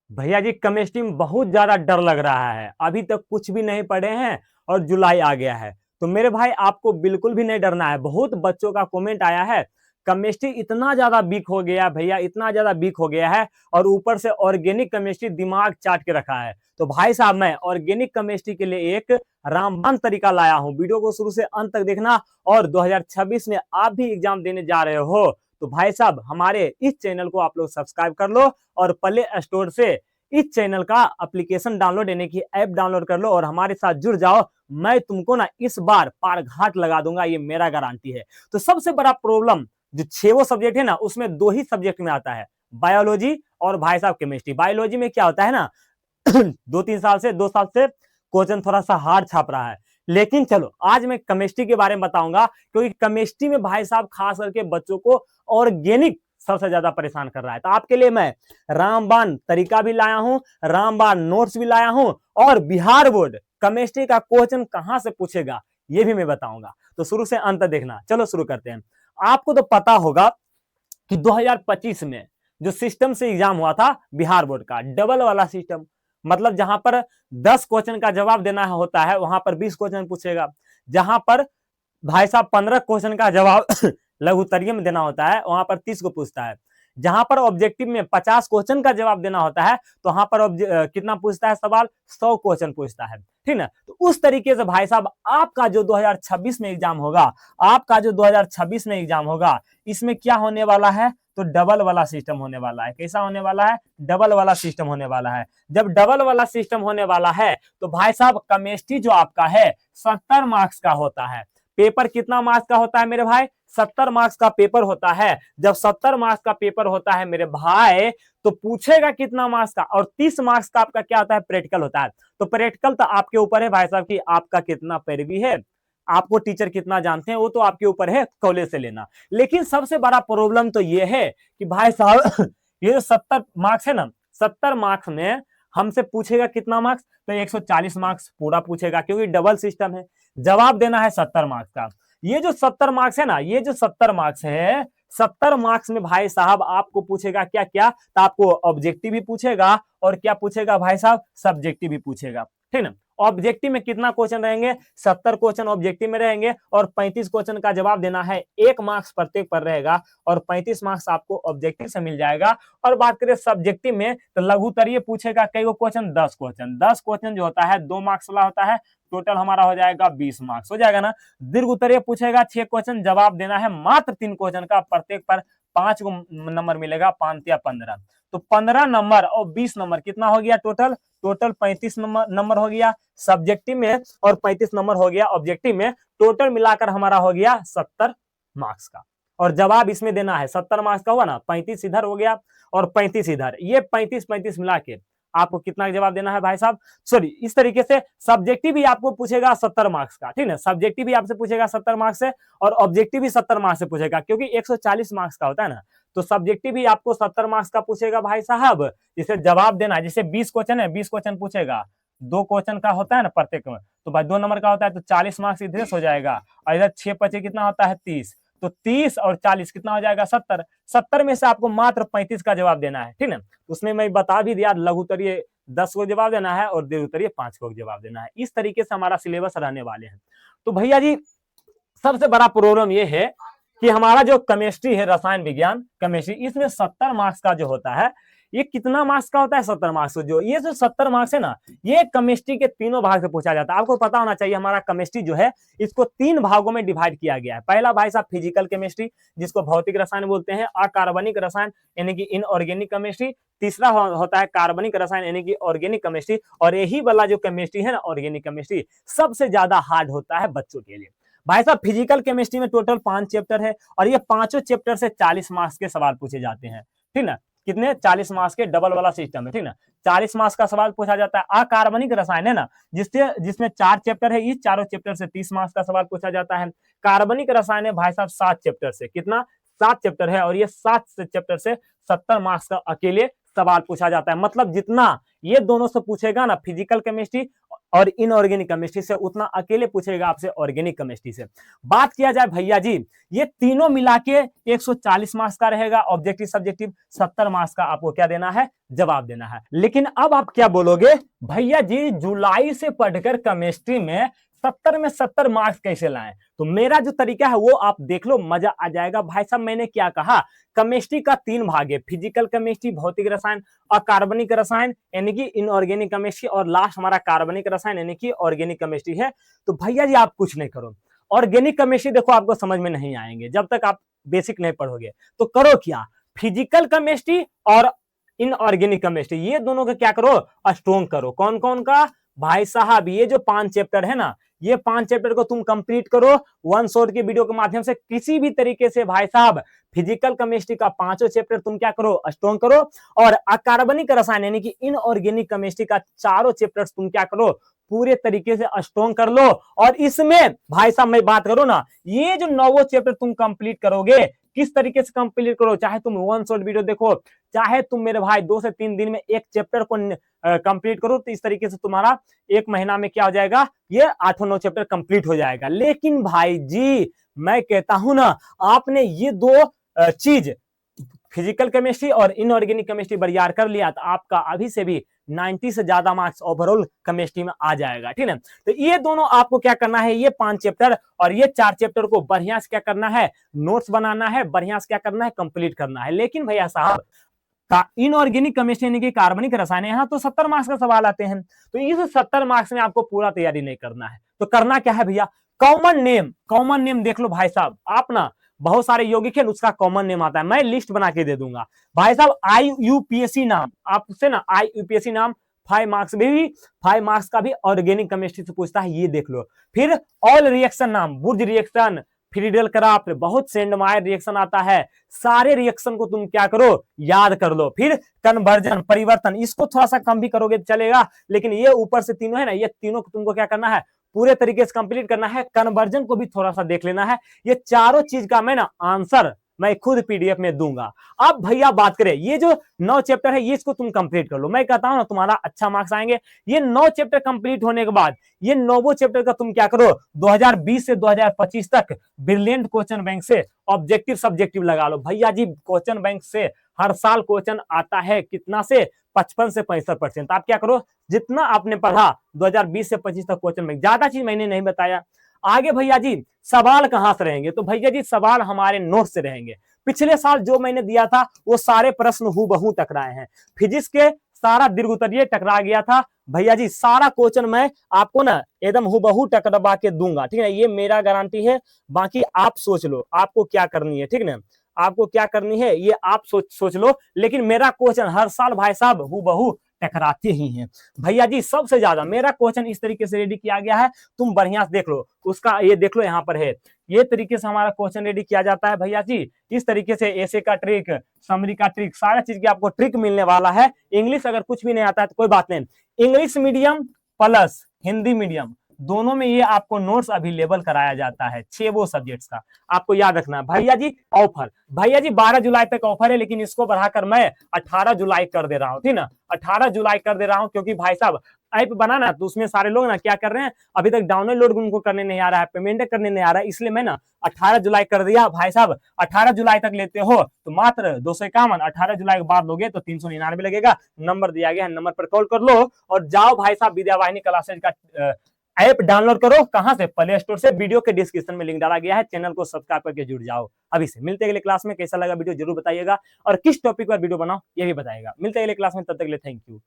भैया जी केमिस्ट्री में बहुत ज्यादा डर लग रहा है। अभी तक कुछ भी नहीं पढ़े हैं और जुलाई आ गया है। तो मेरे भाई आपको बिल्कुल भी नहीं डरना है। बहुत बच्चों का कमेंट आया है केमिस्ट्री इतना ज्यादा वीक हो गया भैया, इतना ज्यादा वीक हो गया है और ऊपर से ऑर्गेनिक केमिस्ट्री दिमाग चाट के रखा है। तो भाई साहब मैं ऑर्गेनिक केमिस्ट्री के लिए एक रामबाण तरीका लाया हूं। वीडियो को शुरू से अंत तक देखना। और 2026 में आप भी एग्जाम देने जा रहे हो तो भाई साहब हमारे इस चैनल को आप लोग सब्सक्राइब कर लो और प्ले स्टोर से इस चैनल का एप्लीकेशन डाउनलोड यानी कि ऐप डाउनलोड कर लो और हमारे साथ जुड़ जाओ। मैं तुमको ना इस बार पार घाट लगा दूंगा, ये मेरा गारंटी है। तो सबसे बड़ा प्रॉब्लम जो छह सब्जेक्ट है ना उसमें दो ही सब्जेक्ट में आता है, बायोलॉजी और भाई साहब केमिस्ट्री। बायोलॉजी में क्या होता है ना 2 साल से क्वेश्चन थोड़ा सा हार्ड छाप रहा है। लेकिन चलो आज मैं केमिस्ट्री के बारे में बताऊंगा, क्योंकि केमिस्ट्री में भाई साहब खास करके बच्चों को ऑर्गेनिक सबसे ज्यादा परेशान कर रहा है। तो आपके लिए मैं रामबाण तरीका भी लाया हूं, रामबाण नोट्स भी लाया हूं और बिहार बोर्ड केमिस्ट्री का क्वेश्चन कहां से पूछेगा ये भी मैं बताऊंगा। तो शुरू से अंत देखना। चलो शुरू करते हैं। आपको तो पता होगा कि 2025 में जो सिस्टम से एग्जाम हुआ था बिहार बोर्ड का, डबल वाला सिस्टम, मतलब जहां पर 10 क्वेश्चन का जवाब देना होता है वहां पर 20 क्वेश्चन पूछेगा। जहां पर भाई साहब 15 क्वेश्चन का जवाब लघु उत्तरीय में देना होता है वहां पर 30 को पूछता है। जहां पर ऑब्जेक्टिव में 50 क्वेश्चन का जवाब देना होता है तो वहां पर कितना पूछता है सवाल, 100 क्वेश्चन पूछता है। ठीक ना। तो उस तरीके से भाई साहब आपका जो 2026 में एग्जाम होगा, आपका जो 2026 में एग्जाम होगा इसमें क्या होने वाला है, तो डबल वाला सिस्टम होने वाला है। कैसा होने वाला है, डबल वाला सिस्टम होने वाला है। जब डबल वाला सिस्टम होने वाला है तो भाई साहब केमिस्ट्री जो आपका है 70 मार्क्स का होता है। पेपर कितना मार्क्स का होता है मेरे भाई, 70 मार्क्स का पेपर होता है। जब 70 मार्क्स का पेपर होता है मेरे भाई तो पूछेगा कितना मार्क्स का, और 30 मार्क्स का आपका क्या होता है, प्रैक्टिकल होता है। तो प्रैक्टिकल तो आपके ऊपर है भाई साहब कि आपका कितना पैरवी है, आपको टीचर कितना जानते हैं वो तो आपके ऊपर है, कॉलेज से लेना। लेकिन सबसे बड़ा प्रॉब्लम तो ये है कि भाई साहब ये जो 70 मार्क्स है ना, 70 मार्क्स में हमसे पूछेगा कितना मार्क्स, तो 140 मार्क्स पूरा पूछेगा क्योंकि डबल सिस्टम है। जवाब देना है 70 मार्क्स का। ये जो 70 मार्क्स है ना, ये जो 70 मार्क्स है, 70 मार्क्स में भाई साहब आपको पूछेगा क्या क्या, तो आपको ऑब्जेक्टिव भी पूछेगा और क्या पूछेगा भाई साहब, सब्जेक्टिव भी पूछेगा। ठीक ना। ऑब्जेक्टिव में कितना क्वेश्चन रहेंगे, 70 क्वेश्चन ऑब्जेक्टिव में रहेंगे और 35 क्वेश्चन का जवाब देना है। 1 मार्क्स प्रत्येक पर रहेगा और 35 मार्क्स आपको ऑब्जेक्टिव से मिल जाएगा। और बात करें सब्जेक्टिव में तो लघु उत्तरीय पूछेगा कई क्वेश्चन, 10 क्वेश्चन। 10 क्वेश्चन जो होता है 2 मार्क्स वाला होता है, टोटल हमारा हो जाएगा 20 मार्क्स हो जाएगा ना। दीर्घ उत्तरीय पूछेगा 6 क्वेश्चन, जवाब देना है मात्र 3 क्वेश्चन का, प्रत्येक पर 5 नंबर मिलेगा, 5 या 15। तो 15 नंबर और 20 नंबर कितना हो गया टोटल, टोटल 35 नंबर हो गया सब्जेक्टिव में और 35 नंबर हो गया ऑब्जेक्टिव में। टोटल मिलाकर हमारा हो गया 70 मार्क्स का। और जवाब इसमें देना है 70 मार्क्स का हुआ ना, 35 इधर हो गया और 35 इधर, ये 35 मिला के आपको कितना जवाब देना है भाई साहब, सॉरी इस तरीके से सब्जेक्टिव भी आपको पूछेगा 70 मार्क्स का। ठीक है, सब्जेक्टिव भी आपसे पूछेगा 70 मार्क्स से और ऑब्जेक्टिव भी 70 मार्क्स से पूछेगा, क्योंकि 140 मार्क्स का होता है ना। तो सब्जेक्टिव भी आपको 70 मार्क्स का पूछेगा भाई साहब, जिसे जवाब देना है। जैसे 20 क्वेश्चन है, 20 क्वेश्चन पूछेगा, 2 क्वेश्चन का होता है ना प्रत्येक में, तो भाई 2 नंबर का होता है तो 40 मार्क्स इधर हो जाएगा। और इधर 6 पचे कितना होता है 30, तो 30 और 40 कितना हो जाएगा 70। 70 में से आपको मात्र 35 का जवाब देना है। ठीक है, उसमें मैं बता भी दिया लघु उत्तरीय 10 को जवाब देना है और दीर्घ उत्तरीय 5 को जवाब देना है। इस तरीके से हमारा सिलेबस रहने वाले हैं। तो भैया जी सबसे बड़ा प्रॉब्लम ये है कि हमारा जो केमिस्ट्री है, रसायन विज्ञान केमिस्ट्री, इसमें 70 मार्क्स का जो होता है, ये कितना मार्क्स का होता है 70 मार्क्स। जो ये जो 70 मार्क्स है ना, ये केमिस्ट्री के तीनों भाग से पूछा जाता है। आपको पता होना चाहिए हमारा केमिस्ट्री जो है इसको 3 भागों में डिवाइड किया गया है। पहला भाई साहब फिजिकल केमिस्ट्री, जिसको भौतिक रसायन बोलते हैं, अकार्बनिक रसायन यानी कि इनऑर्गेनिक केमिस्ट्री। तीसरा होता है कार्बनिक रसायन यानी कि ऑर्गेनिक केमिस्ट्री। और यही वाला जो केमिस्ट्री है ना, ऑर्गेनिक केमिस्ट्री, सबसे ज्यादा हार्ड होता है बच्चों के लिए। भाई साहब फिजिकल केमिस्ट्री में टोटल 5 चैप्टर है और ये पांचों चैप्टर से 40 मार्क्स के सवाल पूछे जाते हैं। ठीक ना, कितने 40 मार्क्स के, डबल वाला सिस्टम है। ठीक ना, 40 मार्क्स का सवाल पूछा जाता है। अकार्बनिक रसायन है ना, जिसमें 4 चैप्टर है, इस चारों चैप्टर से 30 मार्क्स का सवाल पूछा जाता है। कार्बनिक रसायन है भाई साहब 7 चैप्टर से, कितना 7 चैप्टर है और ये 7 चैप्टर से 70 मार्क्स का अकेले सवाल पूछा जाता है। मतलब जितना ये दोनों से पूछेगा ना, फिजिकल केमिस्ट्री और इनऑर्गेनिक केमिस्ट्री से, उतना अकेले पूछेगा आपसे ऑर्गेनिक केमिस्ट्री से। बात किया जाए भैया जी, ये तीनों मिला के 140 मार्क्स का रहेगा, ऑब्जेक्टिव सब्जेक्टिव 70 मार्क्स का आपको क्या देना है, जवाब देना है। लेकिन अब आप क्या बोलोगे, भैया जी जुलाई से पढ़कर केमिस्ट्री में 70 में 70 मार्क्स कैसे लाएं? तो मेरा जो तरीका है वो आप देख लो, मजा आ जाएगा। भाई साहब मैंने क्या कहा, केमिस्ट्री का 3 भाग है, फिजिकल केमिस्ट्री, भौतिक रसायन, अकार्बनिक रसायन यानी कि इनऑर्गेनिक केमिस्ट्री, और लास्ट हमारा कार्बनिक रसायन यानी कि ऑर्गेनिक केमिस्ट्री है। तो भैया जी आप कुछ नहीं करो, ऑर्गेनिक केमिस्ट्री देखो आपको समझ में नहीं आएंगे जब तक आप बेसिक नहीं पढ़ोगे। तो करो क्या, फिजिकल केमिस्ट्री और इनऑर्गेनिक केमिस्ट्री ये दोनों का क्या करो, स्ट्रॉन्ग करो। कौन कौन का, भाई साहब ये जो 5 चैप्टर है ना, ये 5 चैप्टर को तुम कंप्लीट करो वन शॉट की वीडियो के माध्यम से, किसी भी तरीके से। भाई साहब फिजिकल केमिस्ट्री का 5 चैप्टर तुम क्या करो, स्ट्रॉन्ग करो, और अकार्बनिक रसायन यानी कि इनऑर्गेनिक केमिस्ट्री का 4 चैप्टर तुम क्या करो, पूरे तरीके से स्ट्रॉन्ग कर लो। और इसमें भाई साहब मैं बात करो ना, ये जो 9 चैप्टर तुम कंप्लीट करोगे, किस तरीके से कंप्लीट करो, चाहे तुम वन शॉट वीडियो देखो, चाहे तुम मेरे भाई 2 से 3 दिन में एक चैप्टर को कंप्लीट करो, तो इस तरीके से तुम्हारा 1 महीना में क्या हो जाएगा, ये 8-9 चैप्टर कंप्लीट हो जाएगा। लेकिन भाई जी मैं कहता हूं ना, आपने ये 2 चीज फिजिकल केमिस्ट्री और इनऑर्गेनिक केमिस्ट्री बरियार कर लिया, तो आपका अभी से भी 90 से ज्यादा मार्क्स ओवरऑल केमिस्ट्री में आ जाएगा, ठीक है। तो ये दोनों आपको क्या करना है, ये 5 चैप्टर और ये 4 चैप्टर को बढ़िया से क्या करना है, नोट्स बनाना है, बढ़िया से क्या करना है, कंप्लीट करना है। लेकिन भैया साहब इनऑर्गेनिक केमिस्ट्री यानी कि कार्बनिक रसायन, यहाँ तो 70 मार्क्स का सवाल आते हैं, तो इस 70 मार्क्स में आपको पूरा तैयारी नहीं करना है। तो करना क्या है भैया, कॉमन नेम, कॉमन नेम देख लो भाई साहब, आप ना बहुत सारे यौगिक है उसका कॉमन नेम आता है, मैं लिस्ट बना के दे दूंगा। भाई साहब IUPAC नाम, आपसे ना IUPAC नाम 5 मार्क्स भी, 5 मार्क्स का भी ऑर्गेनिक केमिस्ट्री से पूछता है, ये देख लो। फिर ऑल रिएक्शन नाम, बुर्ज रिएक्शन, फ्रीडेल क्राफ्ट, बहुत सेंडमायर रिएक्शन आता है, सारे रिएक्शन को तुम क्या करो, याद कर लो। फिर कन्वर्जन, परिवर्तन, इसको थोड़ा सा कम भी करोगे तो चलेगा, लेकिन ये ऊपर से तीनों है ना, ये तीनों को तुमको क्या करना है, पूरे तरीके से कंप्लीट करना है। कन्वर्जन को भी थोड़ा सा देख लेना है। ये चारों चीज का मैं ना आंसर मैं खुद PDF में दूंगा। अब भैया बात करें, ये जो 9 चैप्टर है ये इसको तुम कंप्लीट कर लो, मैं कहता हूं ना तुम्हारा अच्छा मार्क्स आएंगे। ये 9 चैप्टर कंप्लीट होने के बाद ये 9 चैप्टर का तुम क्या करो, 2020 से 2025 तक ब्रिलियंट क्वेश्चन बैंक से ऑब्जेक्टिव सब्जेक्टिव लगा लो। भैया जी क्वेश्चन बैंक से हर साल क्वेश्चन आता है, कितना से, 55 से 65%। आप क्या करो, जितना आपने पढ़ा 2020 से 25 तक क्वेश्चन बैंक, ज्यादा चीज मैंने नहीं बताया। आगे भैया जी सवाल कहां से रहेंगे, तो भैया जी सवाल हमारे नोट से रहेंगे। पिछले साल जो मैंने दिया था वो सारे प्रश्न हूबहू टकराए हैं। फिजिक्स के सारा दीर्घोत्तरीय टकरा गया था भैया जी, सारा क्वेश्चन मैं आपको ना एकदम हूबहू टकरा के दूंगा, ठीक है, ये मेरा गारंटी है। बाकी आप सोच लो आपको क्या करनी है, ठीक है, आपको क्या करनी है ये आप सोच लो। लेकिन मेरा क्वेश्चन हर साल भाई साहब हूबहू टकराते ही हैं भैया जी। सबसे ज्यादा मेरा क्वेश्चन इस तरीके से रेडी किया गया है, तुम बढ़िया से देख लो उसका, ये देख लो यहाँ पर है, ये तरीके से हमारा क्वेश्चन रेडी किया जाता है भैया जी। इस तरीके से ऐसे का ट्रिक, समरी का ट्रिक, सारा चीज की आपको ट्रिक मिलने वाला है। इंग्लिश अगर कुछ भी नहीं आता है तो कोई बात नहीं, English medium plus Hindi medium दोनों में ये आपको नोट्स अवेलेबल कराया जाता है, 6 वो सब्जेक्ट्स का। आपको याद रखना है भैया जी। ऑफर भैया जी 12 जुलाई तक ऑफर है, लेकिन इसको बढ़ाकर मैं 18 जुलाई कर दे रहा हूँ, ठीक ना, 18 जुलाई कर दे रहा हूँ, क्योंकि भाई साहब ऐप बनाना तो उसमें सारे लोग ना क्या कर रहे हैं, अभी तक डाउनलोड उनको करने नहीं आ रहा है, पेमेंट करने नहीं आ रहा है, इसलिए मैं ना 18 जुलाई कर दिया। भाई साहब 18 जुलाई तक लेते हो तो मात्र 251, 18 जुलाई के बाद लोगे तो 399 लगेगा। नंबर दिया गया है, नंबर पर कॉल कर लो और जाओ भाई साहब विद्यावाहिनी क्लासेज का ऐप डाउनलोड करो। कहां से, प्ले स्टोर से। वीडियो के डिस्क्रिप्शन में लिंक डाला गया है, चैनल को सब्सक्राइब करके जुड़ जाओ। अभी से मिलते हैं अगले क्लास में, कैसा लगा वीडियो जरूर बताइएगा और किस टॉपिक पर वीडियो बनाओ ये भी बताइएगा। मिलते हैं अगले क्लास में, तब तक के लिए थैंक यू।